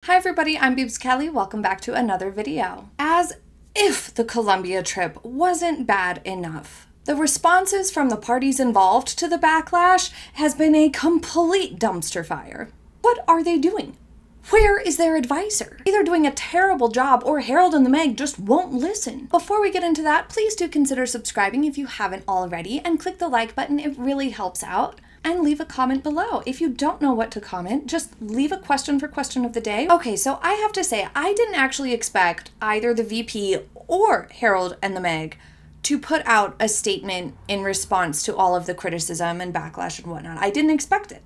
Hi everybody, I'm Beebs Kelley. Welcome back to another video. As if the Colombia trip wasn't bad enough, the responses from the parties involved to the backlash has been a complete dumpster fire. What are they doing? Where is their advisor? Either doing a terrible job or Harold and the Meg just won't listen. Before we get into that, please do consider subscribing if you haven't already and click the like button. It really helps out. And leave a comment below. If you don't know what to comment, just leave a question for question of the day. Okay, so I have to say, I didn't actually expect either the VP or Harold and the Meg to put out a statement in response to all of the criticism and backlash and whatnot. I didn't expect it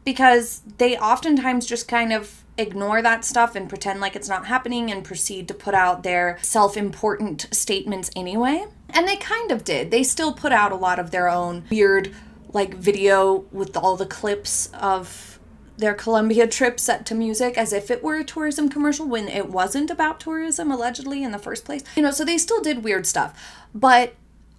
because they oftentimes just kind of ignore that stuff and pretend like it's not happening and proceed to put out their self-important statements anyway. And they kind of did. They still put out a lot of their own weird video with all the clips of their Colombia trip set to music as if it were a tourism commercial when it wasn't about tourism allegedly in the first place. So they still did weird stuff, but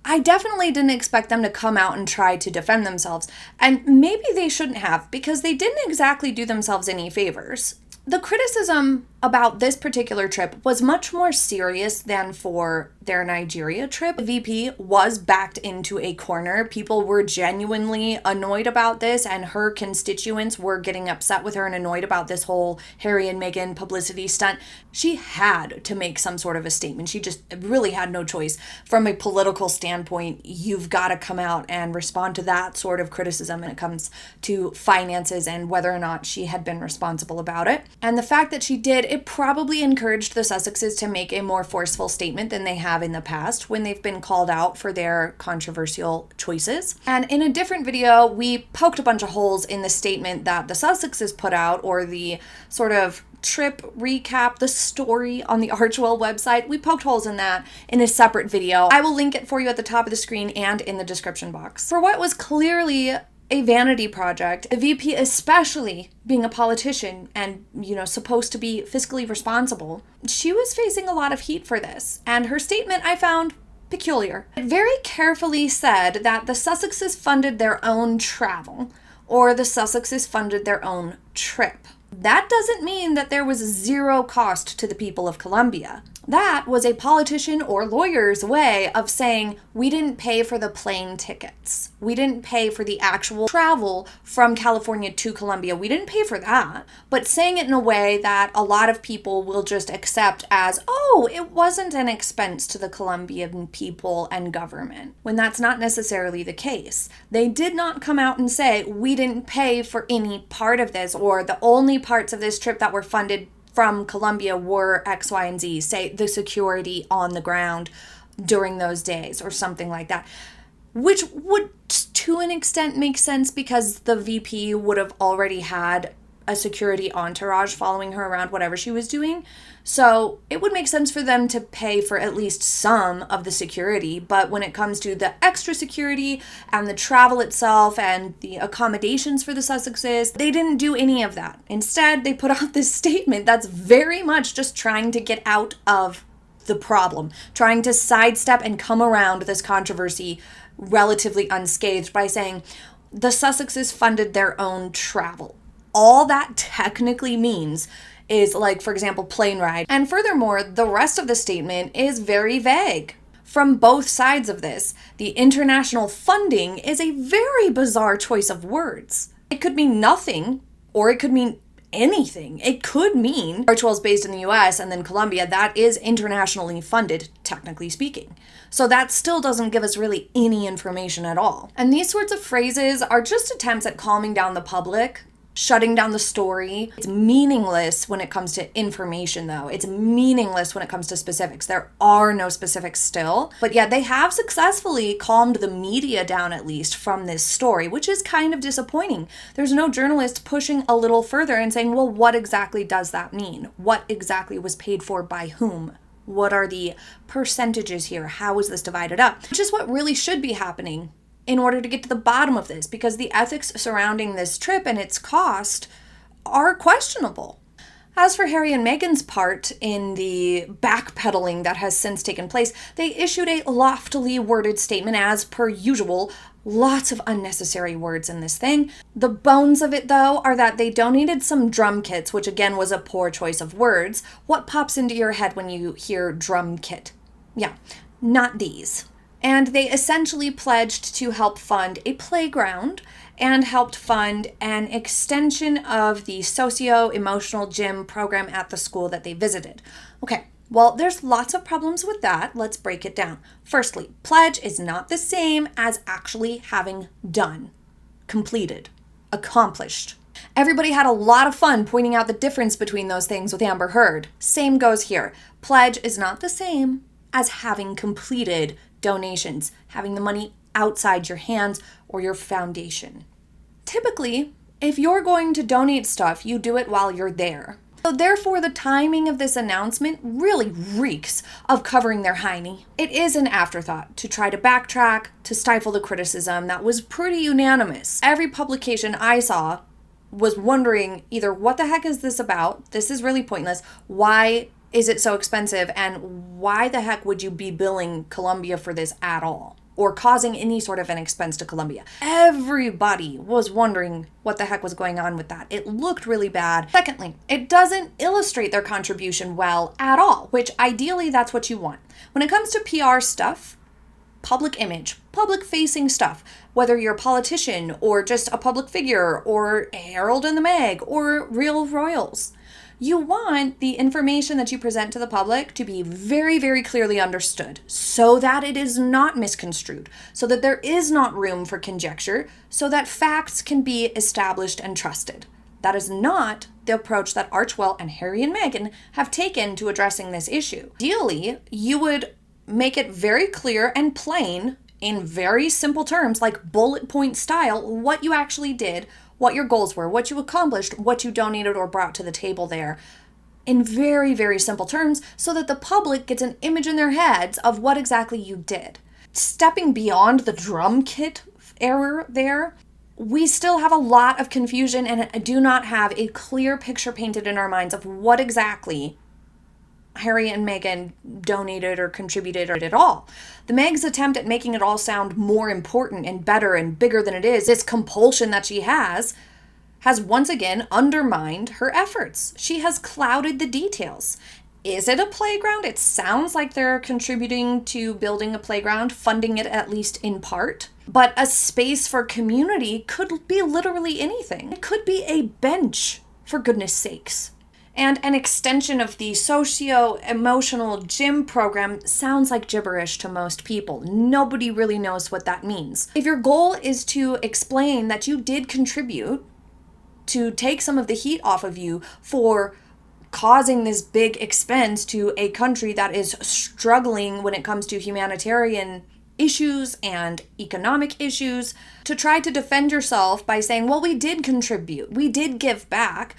I definitely didn't expect them to come out and try to defend themselves. And maybe they shouldn't have, because they didn't exactly do themselves any favors. The criticism about this particular trip was much more serious than for their Nigeria trip. The VP was backed into a corner. People were genuinely annoyed about this, and her constituents were getting upset with her and annoyed about this whole Harry and Meghan publicity stunt. She had to make some sort of a statement. She just really had no choice. From a political standpoint, you've got to come out and respond to that sort of criticism when it comes to finances and whether or not she had been responsible about it. And the fact that she did, it probably encouraged the Sussexes to make a more forceful statement than they have in the past when they've been called out for their controversial choices. And in a different video, we poked a bunch of holes in the statement that the Sussexes put out, or the sort of trip recap, the story on the Archewell website. We poked holes in that in a separate video. I will link it for you at the top of the screen and in the description box. For what was clearly a vanity project, the VP, especially being a politician and, supposed to be fiscally responsible, she was facing a lot of heat for this. And her statement I found peculiar. It very carefully said that the Sussexes funded their own travel, or the Sussexes funded their own trip. That doesn't mean that there was zero cost to the people of Colombia. That was a politician or lawyer's way of saying, we didn't pay for the plane tickets. We didn't pay for the actual travel from California to Colombia. We didn't pay for that. But saying it in a way that a lot of people will just accept as, oh, it wasn't an expense to the Colombian people and government, when that's not necessarily the case. They did not come out and say, we didn't pay for any part of this, or the only parts of this trip that were funded from Colombia were X, Y, and Z, say the security on the ground during those days or something like that, which would to an extent make sense because the VP would have already had a security entourage following her around whatever she was doing. So it would make sense for them to pay for at least some of the security. But when it comes to the extra security and the travel itself and the accommodations for the Sussexes, they didn't do any of that. Instead, they put out this statement that's very much just trying to get out of the problem, trying to sidestep and come around this controversy relatively unscathed by saying the Sussexes funded their own travel. All that technically means is, for example, plane ride. And furthermore, the rest of the statement is very vague. From both sides of this, the international funding is a very bizarre choice of words. It could mean nothing, or it could mean anything. It could mean Archewell is based in the US and then Colombia, that is internationally funded, technically speaking. So that still doesn't give us really any information at all. And these sorts of phrases are just attempts at calming down the public, shutting down the story. It's meaningless when it comes to information, though. It's meaningless when it comes to specifics. There are no specifics still. But yeah, they have successfully calmed the media down, at least, from this story, which is kind of disappointing. There's no journalist pushing a little further and saying, well, what exactly does that mean? What exactly was paid for by whom? What are the percentages here? How is this divided up? Which is what really should be happening in order to get to the bottom of this, because the ethics surrounding this trip and its cost are questionable. As for Harry and Meghan's part in the backpedaling that has since taken place, they issued a loftily worded statement as per usual, Lots of unnecessary words in this thing. The bones of it, though, are that they donated some drum kits, which again was a poor choice of words. What pops into your head when you hear drum kit? Yeah, not these. And they essentially pledged to help fund a playground and helped fund an extension of the socio-emotional gym program at the school that they visited. Okay, well, there's lots of problems with that. Let's break it down. Firstly, pledge is not the same as actually having done, completed, accomplished. Everybody had a lot of fun pointing out the difference between those things with Amber Heard. Same goes here. Pledge is not the same as having completed donations, having the money outside your hands or your foundation. Typically, if you're going to donate stuff, you do it while you're there. So therefore, the timing of this announcement really reeks of covering their hiney. It is an afterthought to try to backtrack, to stifle the criticism that was pretty unanimous. Every publication I saw was wondering either what the heck is this about? This is really pointless. Why is it so expensive? And why the heck would you be billing Colombia for this at all? Or causing any sort of an expense to Colombia. Everybody was wondering what the heck was going on with that. It looked really bad. Secondly, it doesn't illustrate their contribution well at all, which ideally that's what you want. When it comes to PR stuff, public image, public-facing stuff, whether you're a politician or just a public figure or a herald in the Meg or real royals, you want the information that you present to the public to be very, very clearly understood so that it is not misconstrued, so that there is not room for conjecture, so that facts can be established and trusted. That is not the approach that Archewell and Harry and Meghan have taken to addressing this issue. Ideally, you would make it very clear and plain in very simple terms, like bullet point style, what you actually did, what your goals were, what you accomplished, what you donated or brought to the table there in very, very simple terms so that the public gets an image in their heads of what exactly you did. Stepping beyond the drum kit error there, we still have a lot of confusion and do not have a clear picture painted in our minds of what exactly Harry and Meghan donated or contributed or at all. The Meg's attempt at making it all sound more important and better and bigger than it is, this compulsion that she has once again undermined her efforts. She has clouded the details. Is it a playground? It sounds like they're contributing to building a playground, funding it at least in part. But a space for community could be literally anything. It could be a bench, for goodness sakes. And an extension of the socio-emotional gym program sounds like gibberish to most people. Nobody really knows what that means. If your goal is to explain that you did contribute to take some of the heat off of you for causing this big expense to a country that is struggling when it comes to humanitarian issues and economic issues, to try to defend yourself by saying, well, we did contribute, we did give back,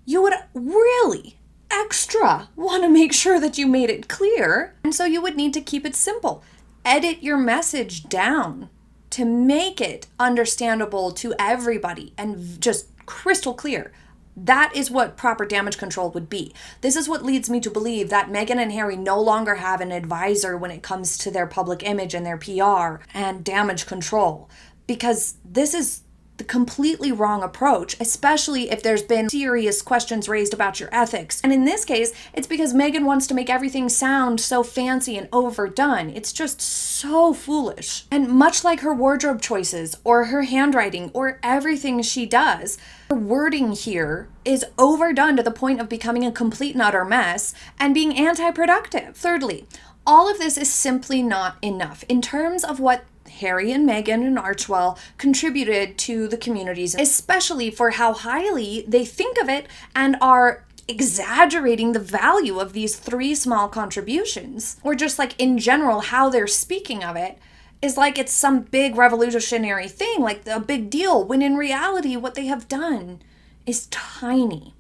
you would really extra want to make sure that you made it clear. And so you would need to keep it simple. Edit your message down to make it understandable to everybody and just crystal clear. That is what proper damage control would be. This is what leads me to believe that Meghan and Harry no longer have an advisor when it comes to their public image and their PR and damage control, because this is the completely wrong approach, especially if there's been serious questions raised about your ethics. And in this case, it's because Meghan wants to make everything sound so fancy and overdone. It's just so foolish. And much like her wardrobe choices or her handwriting or everything she does, her wording here is overdone to the point of becoming a complete and utter mess and being anti-productive. Thirdly, all of this is simply not enough in terms of what Harry and Meghan and Archewell contributed to the communities, especially for how highly they think of it and are exaggerating the value of these 3 small contributions, or just like in general how they're speaking of it is like it's some big revolutionary thing, like a big deal, when in reality what they have done is tiny.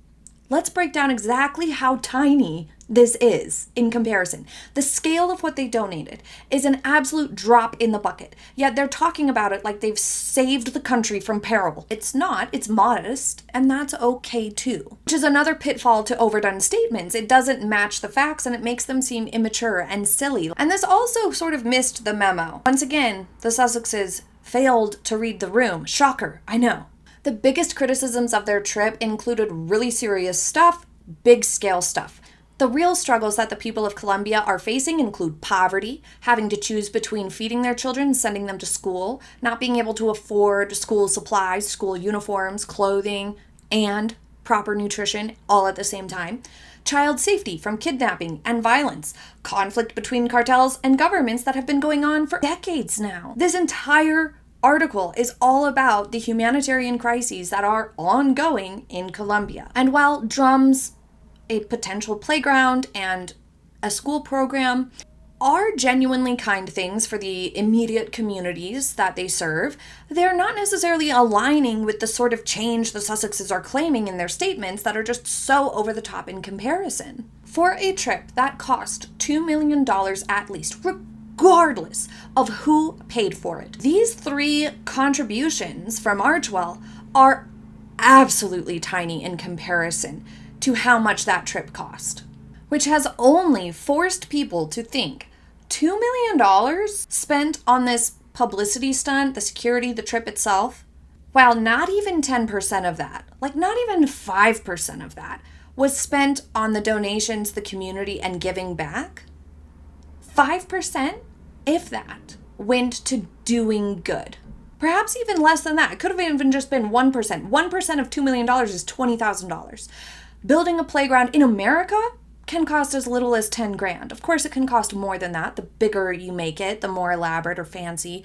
Let's break down exactly how tiny this is in comparison. The scale of what they donated is an absolute drop in the bucket, yet they're talking about it like they've saved the country from peril. It's not, it's modest, and that's okay too. Which is another pitfall to overdone statements. It doesn't match the facts and it makes them seem immature and silly. And this also sort of missed the memo. Once again, the Sussexes failed to read the room. Shocker, I know. The biggest criticisms of their trip included really serious stuff, big scale stuff. The real struggles that the people of Colombia are facing include poverty, having to choose between feeding their children and sending them to school, not being able to afford school supplies, school uniforms, clothing, and proper nutrition all at the same time, child safety from kidnapping and violence, conflict between cartels and governments that have been going on for decades now. This entire article is all about the humanitarian crises that are ongoing in Colombia. And while drums, a potential playground, and a school program are genuinely kind things for the immediate communities that they serve, they're not necessarily aligning with the sort of change the Sussexes are claiming in their statements that are just so over the top in comparison. For a trip that cost $2 million at least, regardless of who paid for it, these 3 contributions from Archewell are absolutely tiny in comparison to how much that trip cost, which has only forced people to think $2 million spent on this publicity stunt, the security, the trip itself, while not even 10% of that, like not even 5% of that, was spent on the donations, the community, and giving back. 5%, if that, went to doing good. Perhaps even less than that. It could have even just been 1%. 1% of $2 million is $20,000. Building a playground in America can cost as little as 10 grand. Of course, it can cost more than that. The bigger you make it, the more elaborate or fancy,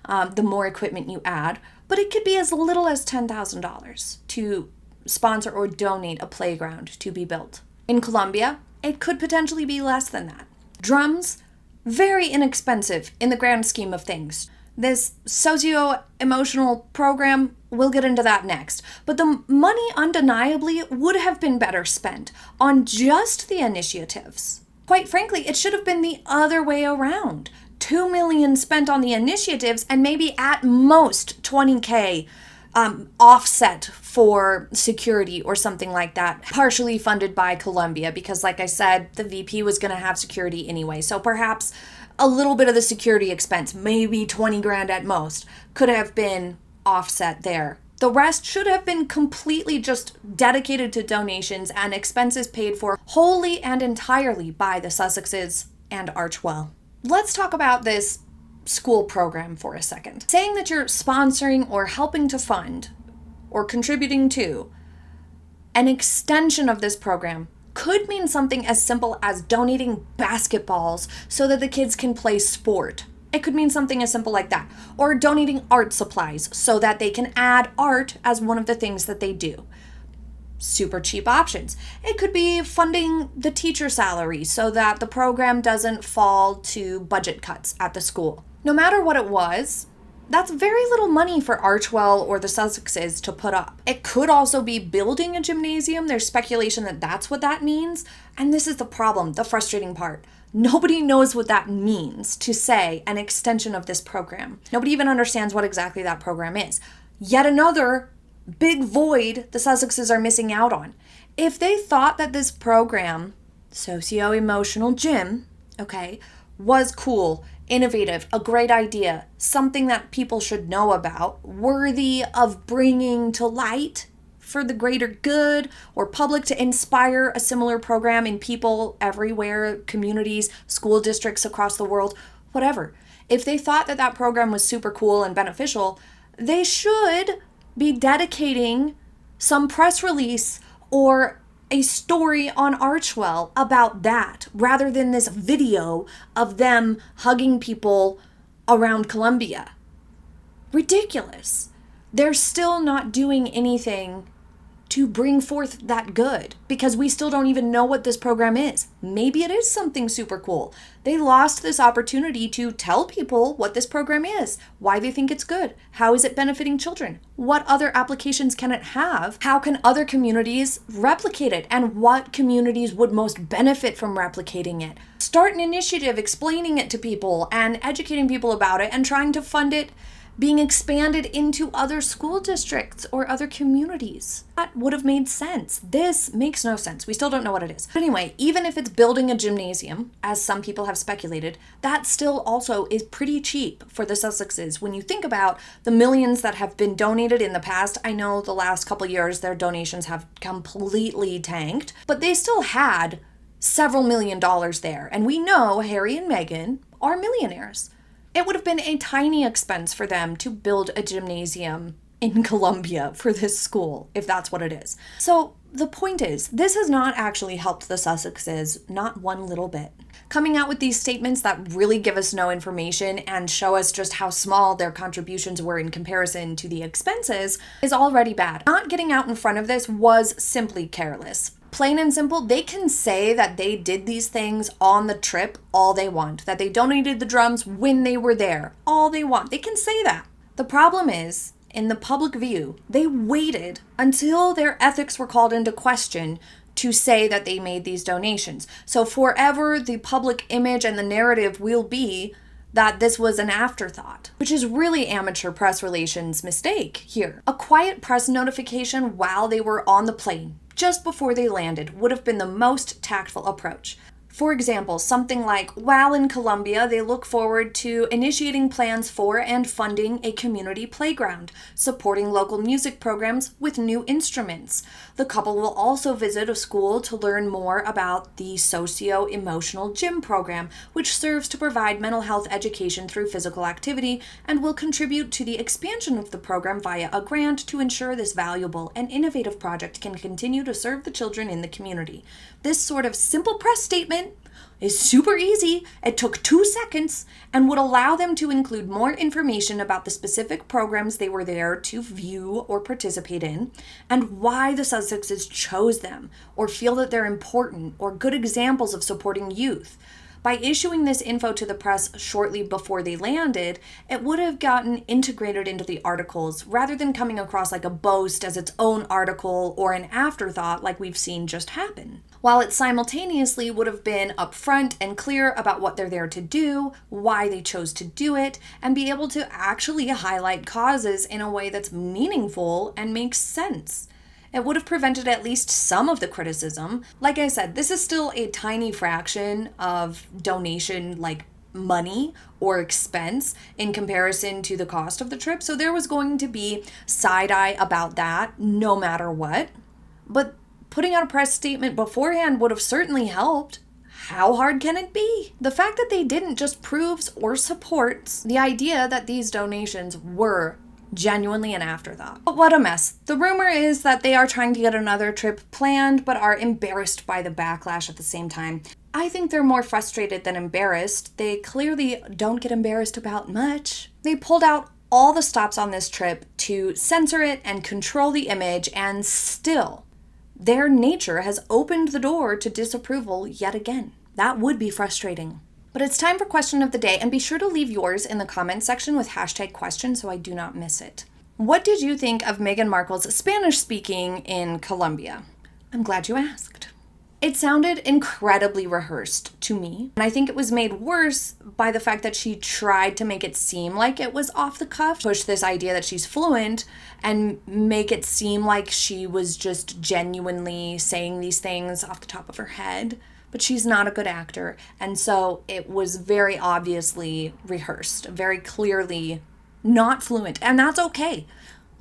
the more equipment you add. But it could be as little as $10,000 to sponsor or donate a playground to be built. In Colombia, it could potentially be less than that. Drums, very inexpensive in the grand scheme of things. This socio-emotional program, we'll get into that next. But the money undeniably would have been better spent on just the initiatives. Quite frankly, it should have been the other way around. $2 million spent on the initiatives and maybe at most $20K offset for security or something like that, partially funded by Colombia because, like I said, the VP was going to have security anyway. So perhaps a little bit of the security expense, maybe 20 grand at most, could have been offset there. The rest should have been completely just dedicated to donations and expenses paid for wholly and entirely by the Sussexes and Archewell. Let's talk about this school program for a second. Saying that you're sponsoring or helping to fund or contributing to an extension of this program could mean something as simple as donating basketballs so that the kids can play sport. It could mean something as simple like that. Or donating art supplies so that they can add art as one of the things that they do. Super cheap options. It could be funding the teacher salary so that the program doesn't fall to budget cuts at the school. No matter what it was, that's very little money for Archewell or the Sussexes to put up. It could also be building a gymnasium. There's speculation that that's what that means. And this is the problem, the frustrating part. Nobody knows what that means to say an extension of this program. Nobody even understands what exactly that program is. Yet another big void the Sussexes are missing out on. If they thought that this program, socio-emotional gym, was cool, innovative, a great idea, something that people should know about, worthy of bringing to light for the greater good or public to inspire a similar program in people everywhere, communities, school districts across the world, whatever. If they thought that that program was super cool and beneficial, they should be dedicating some press release or a story on Archewell about that, rather than this video of them hugging people around Colombia. Ridiculous. They're still not doing anything to bring forth that good because we still don't even know what this program is. Maybe it is something super cool. They lost this opportunity to tell people what this program is, why they think it's good, how is it benefiting children, what other applications can it have, how can other communities replicate it, and what communities would most benefit from replicating it. Start an initiative explaining it to people and educating people about it and trying to fund it being expanded into other school districts or other communities. That would have made sense. This makes no sense. We still don't know what it is. But anyway, even if it's building a gymnasium, as some people have speculated, that still also is pretty cheap for the Sussexes. When you think about the millions that have been donated in the past, I know the last couple years their donations have completely tanked, but they still had several $1,000,000 there. And we know Harry and Meghan are millionaires. It would have been a tiny expense for them to build a gymnasium in Colombia for this school, if that's what it is. So the point is, this has not actually helped the Sussexes, not one little bit. Coming out with these statements that really give us no information and show us just how small their contributions were in comparison to the expenses is already bad. Not getting out in front of this was simply careless. Plain and simple, they can say that they did these things on the trip all they want, that they donated the drums when they were there, all they want. They can say that. The problem is, in the public view, they waited until their ethics were called into question to say that they made these donations. So forever, the public image and the narrative will be that this was an afterthought, which is really amateur press relations mistake here. A quiet press notification while they were on the plane, just before they landed, would have been the most tactful approach. For example, something like, while in Colombia, they look forward to initiating plans for and funding a community playground, supporting local music programs with new instruments. The couple will also visit a school to learn more about the socio-emotional gym program, which serves to provide mental health education through physical activity, and will contribute to the expansion of the program via a grant to ensure this valuable and innovative project can continue to serve the children in the community. This sort of simple press statement is super easy. It took 2 seconds and would allow them to include more information about the specific programs they were there to view or participate in, and why the Sussexes chose them, or feel that they're important or good examples of supporting youth. By issuing this info to the press shortly before they landed, it would have gotten integrated into the articles rather than coming across like a boast as its own article or an afterthought like we've seen just happen. While it simultaneously would have been upfront and clear about what they're there to do, why they chose to do it, and be able to actually highlight causes in a way that's meaningful and makes sense. It would have prevented at least some of the criticism. Like I said, this is still a tiny fraction of donation, like money or expense in comparison to the cost of the trip. So there was going to be side-eye about that no matter what. But putting out a press statement beforehand would have certainly helped. How hard can it be? The fact that they didn't just proves or supports the idea that these donations were genuinely an afterthought. But what a mess. The rumor is that they are trying to get another trip planned, but are embarrassed by the backlash at the same time. I think they're more frustrated than embarrassed. They clearly don't get embarrassed about much. They pulled out all the stops on this trip to censor it and control the image, and still, their nature has opened the door to disapproval yet again. That would be frustrating. But it's time for question of the day, and be sure to leave yours in the comments section with #question so I do not miss it. What did you think of Meghan Markle's Spanish speaking in Colombia? I'm glad you asked. It sounded incredibly rehearsed to me, and I think it was made worse by the fact that she tried to make it seem like it was off the cuff, push this idea that she's fluent, and make it seem like she was just genuinely saying these things off the top of her head. But she's not a good actor, and so it was very obviously rehearsed, very clearly not fluent, and that's okay.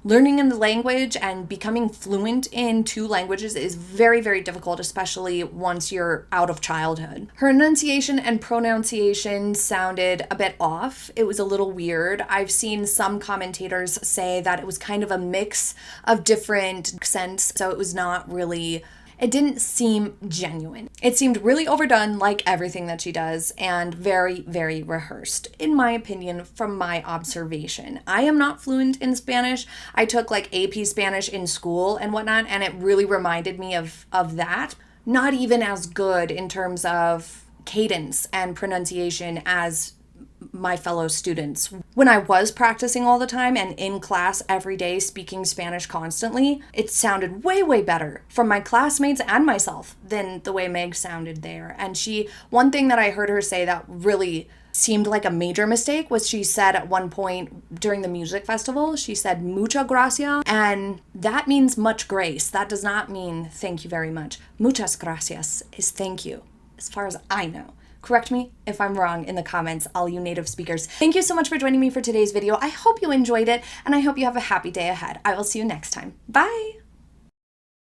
Learning in the language and becoming fluent in 2 languages is very, very difficult, especially once you're out of childhood. Her enunciation and pronunciation sounded a bit off. It was a little weird. I've seen some commentators say that it was kind of a mix of different accents, so it was not really... It didn't seem genuine. It seemed really overdone, like everything that she does, and very, very rehearsed, in my opinion, from my observation. I am not fluent in Spanish. I took like AP Spanish in school and whatnot, and it really reminded me of that. Not even as good in terms of cadence and pronunciation as my fellow students. When I was practicing all the time and in class every day speaking Spanish constantly, it sounded way, way better from my classmates and myself than the way Meg sounded there. And one thing that I heard her say that really seemed like a major mistake was she said at one point during the music festival, she said mucha gracia, and that means much grace. That does not mean thank you very much. Muchas gracias is thank you, as far as I know. Correct me if I'm wrong in the comments, all you native speakers. Thank you so much for joining me for today's video. I hope you enjoyed it, and I hope you have a happy day ahead. I will see you next time. Bye!